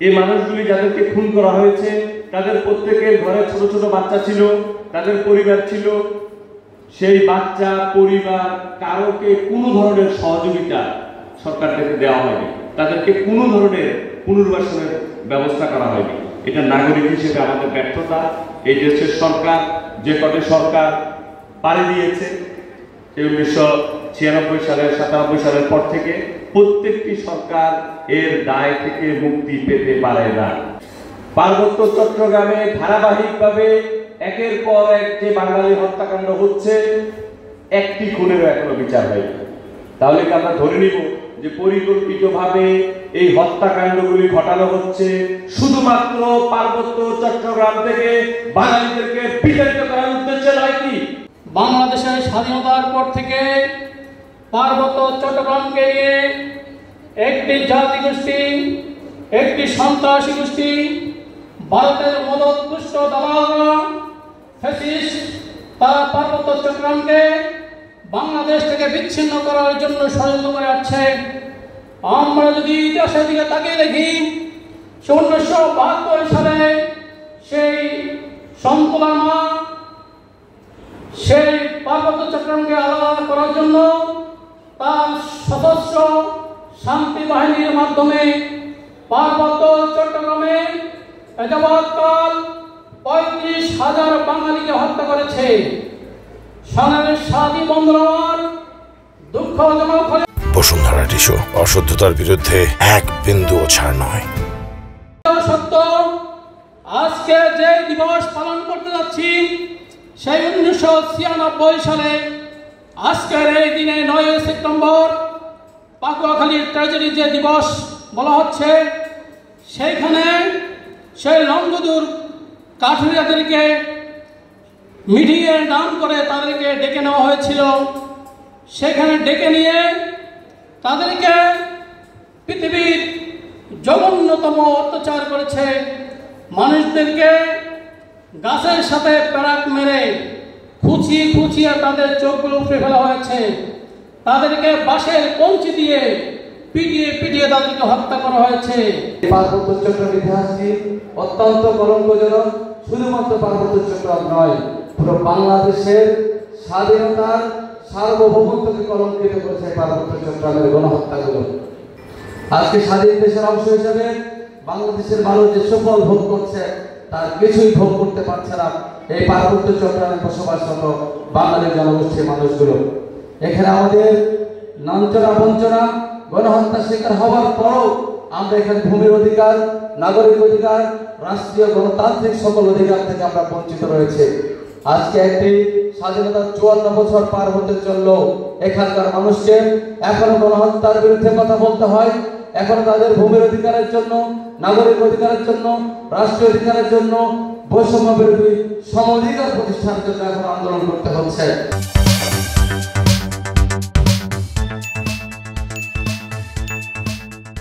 এই মানুষগুলি যাদেরকে খুন করা হয়েছে তাদের প্রত্যেকের ঘরে ছোট ছোট বাচ্চা ছিল, তাদের পরিবার ছিল। সেই বাচ্চা পরিবার কারোকে কোনো ধরনের সহযোগিতা সরকার থেকে দেওয়া হয়নি, তাদেরকে কোনো ধরনের পুনর্বাসনের ব্যবস্থা করা হয়নি। এটা নাগরিক হিসেবে আমাদের ব্যর্থতা। এই দেশের সরকার যে কটে সরকার পাড়ি দিয়েছে 1996 সালের 97 সালের পর থেকে প্রত্যেকটি সরকার এর দায় থেকে মুক্তি পেতে পারে না। পার্বত্য চট্টগ্রামে ধারাবাহিকভাবে একের পর এক যে বাঙালি হত্যাকাণ্ড হচ্ছে, একটি খুনেরও এখনো বিচার হয়নি। তাহলে কি আমরা ধরে নিব যে পরিকল্পিতভাবে এই হত্যাকাণ্ডগুলি ঘটানো হচ্ছে শুধুমাত্র পার্বত্য চট্টগ্রাম থেকে বাঙালিদেরকে বিতাড়িত করার উদ্দেশ্যে নয়? কি বাংলাদেশের স্বাধীনতার পর থেকে পার্বত্য চট্টগ্রামকে নিয়ে একটি জাতি গোষ্ঠী, একটি সন্ত্রাসী গোষ্ঠী, ভারতের মদতপুষ্ট দালালরা, ফ্যাসিস্ট, তারা পার্বত্য চট্টগ্রামকে বাংলাদেশ থেকে বিচ্ছিন্ন করার জন্য ষড়যন্ত্র করে আসছে। আমরা যদি ইতিহাসের দিকে তাকিয়ে দেখি, 1972 সালে সেই সন্তলা মা সেই পার্বত্য চট্টগ্রামকে আলাদা করার জন্য তার সশস্ত্র শান্তি বাহিনীর মাধ্যমে পার্বত্য চট্টগ্রামে এজাবৎকাল 35,000 বাঙালিকে হত্যা করেছে। সনের সাথী বন্ধুরা, দুঃখজনক বসুন্ধরা টিস্যু অশুদ্ধতার বিরুদ্ধে এক বিন্দুও ছাড় নয়। সত্য, আজকে যে দিবস পালন করতে যাচ্ছি সেই 1996 সালে আজকের এই দিনে 9 সেপ্টেম্বর পাকুয়াখালীর ট্র্যাজেডি যে দিবস বলা হচ্ছে, সেইখানে সেই লংগদুর কাঠুরিয়াদেরকে মিডিয়ে নাম করে তাদেরকে ডেকে নেওয়া হয়েছিল। সেখানে ডেকে নিয়ে তাদেরকে পৃথিবীর জঘন্যতম অত্যাচার করেছে। মানুষদেরকে গাছের সাথে প্যারাক মেরে খুঁচিয়ে খুঁচিয়ে তাদের চোখগুলো উপড়ে ফেলা হয়েছে। তাদেরকে বাঁশের কঞ্চি দিয়ে পিটিয়ে পিটিয়ে তাদেরকে হত্যা করা হয়েছে। পার্বত্য চট্টগ্রাম ইতিহাসটি অত্যন্ত কলঙ্কজনক। শুধুমাত্র পার্বত্য চট্টগ্রাম নয়, পুরো বাংলাদেশের স্বাধীনতার সার্বভৌমত্বকে কলঙ্কিত করেছে পার্বত্য চট্টগ্রামের গণহত্যাগুলো। আজকে স্বাধীন দেশের অংশ হিসেবে বাংলাদেশের মানুষ যে সুফল ভোগ করছে তার কিছুই ভোগ করতে পারছে না এই পার্বত্য চট্টগ্রামে বসবাসরত বাঙালি জনগোষ্ঠীর মানুষগুলো। এখানে আমাদের লাঞ্ছনা বঞ্চনা গণহত্যা শিকার হওয়ার পরও আমরা এখানে ভূমির অধিকার, নাগরিক অধিকার, রাষ্ট্রীয় গণতান্ত্রিক সকল অধিকার থেকে আমরা বঞ্চিত রয়েছে। আজকে একটি স্বাধীনতার 54 বছর পার হতে চললো, এখানকার মানুষকে এখনো গণহত্যার বিরুদ্ধে কথা বলতে হয়। এখনো তাদের ভূমির অধিকারের জন্য, নাগরিক অধিকারের জন্য, রাষ্ট্রীয় অধিকারের জন্য, বৈষম্য বিরোধী সম অধিকার প্রতিষ্ঠানের জন্য এখন আন্দোলন করতে হচ্ছে।